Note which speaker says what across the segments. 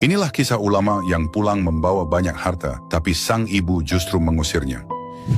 Speaker 1: Inilah kisah ulama yang pulang membawa banyak harta, tapi sang ibu justru mengusirnya.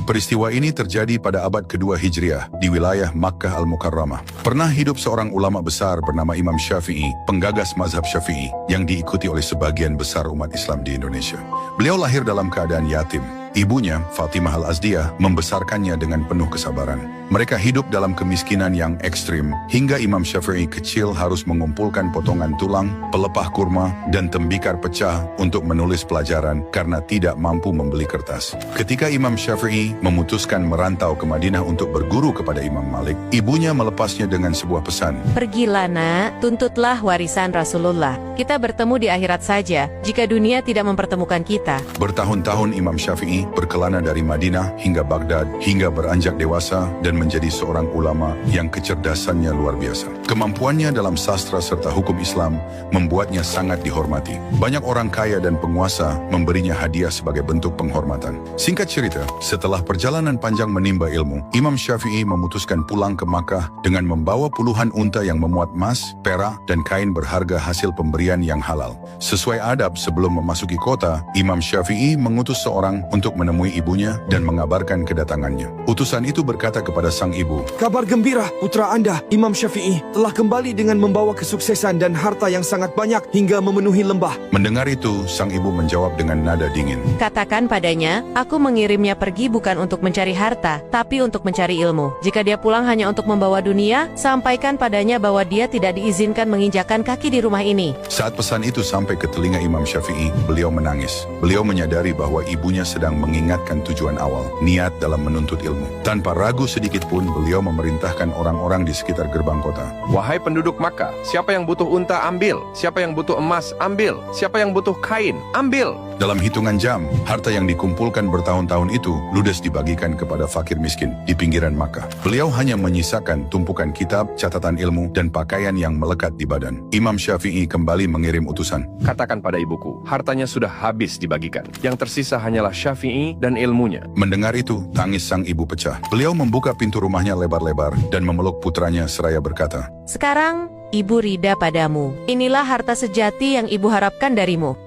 Speaker 1: Peristiwa ini terjadi pada abad kedua Hijriah di wilayah Makkah Al-Mukarramah. Pernah hidup seorang ulama besar bernama Imam Syafi'i, penggagas mazhab Syafi'i yang diikuti oleh sebagian besar umat Islam di Indonesia. Beliau lahir dalam keadaan yatim. Ibunya, Fatimah Al-Azdiyah, membesarkannya dengan penuh kesabaran. Mereka hidup dalam kemiskinan yang ekstrim, hingga Imam Syafi'i kecil harus mengumpulkan potongan tulang, pelepah kurma, dan tembikar pecah untuk menulis pelajaran karena tidak mampu membeli kertas. Ketika Imam Syafi'i memutuskan merantau ke Madinah untuk berguru kepada Imam Malik, ibunya melepasnya dengan sebuah pesan.
Speaker 2: Pergilah nak, tuntutlah warisan Rasulullah. Kita bertemu di akhirat saja, jika dunia tidak mempertemukan kita.
Speaker 1: Bertahun-tahun Imam Syafi'i berkelana dari Madinah hingga Baghdad, hingga beranjak dewasa dan menjadi seorang ulama yang kecerdasannya luar biasa. Kemampuannya dalam sastra serta hukum Islam membuatnya sangat dihormati. Banyak orang kaya dan penguasa memberinya hadiah sebagai bentuk penghormatan. Singkat cerita, setelah perjalanan panjang menimba ilmu, Imam Syafi'i memutuskan pulang ke Makkah dengan membawa puluhan unta yang memuat emas, perak, dan kain berharga hasil pemberian yang halal. Sesuai adab sebelum memasuki kota, Imam Syafi'i mengutus seorang untuk menemui ibunya dan mengabarkan kedatangannya. Utusan itu berkata kepada sang ibu,
Speaker 3: "Kabar gembira, putra Anda, Imam Syafi'i, telah kembali dengan membawa kesuksesan dan harta yang sangat banyak hingga memenuhi lembah."
Speaker 1: Mendengar itu, sang ibu menjawab dengan nada dingin,
Speaker 2: Katakan padanya, aku mengirimnya pergi bukan untuk mencari harta, tapi untuk mencari ilmu. Jika dia pulang hanya untuk membawa dunia, sampaikan padanya bahwa dia tidak diizinkan menginjakkan kaki di rumah ini.
Speaker 1: Saat pesan itu sampai ke telinga Imam Syafi'i, beliau menangis. Beliau menyadari bahwa ibunya sedang mengingatkan tujuan awal, niat dalam menuntut ilmu. Tanpa ragu sedikit pun, beliau memerintahkan orang-orang di sekitar gerbang kota.
Speaker 4: Wahai penduduk Makkah, siapa yang butuh unta, ambil. Siapa yang butuh emas, ambil. Siapa yang butuh kain, ambil.
Speaker 1: Dalam hitungan jam, harta yang dikumpulkan bertahun-tahun itu ludes dibagikan kepada fakir miskin di pinggiran Makkah. Beliau hanya menyisakan tumpukan kitab, catatan ilmu, dan pakaian yang melekat di badan. Imam Syafi'i kembali mengirim utusan.
Speaker 4: Katakan pada ibuku, hartanya sudah habis dibagikan. Yang tersisa hanyalah Syafi'i dan ilmunya.
Speaker 1: Mendengar itu, tangis sang ibu pecah. Beliau membuka pintu rumahnya lebar-lebar dan memeluk putranya seraya berkata,
Speaker 2: Sekarang, ibu rida padamu. Inilah harta sejati yang ibu harapkan darimu.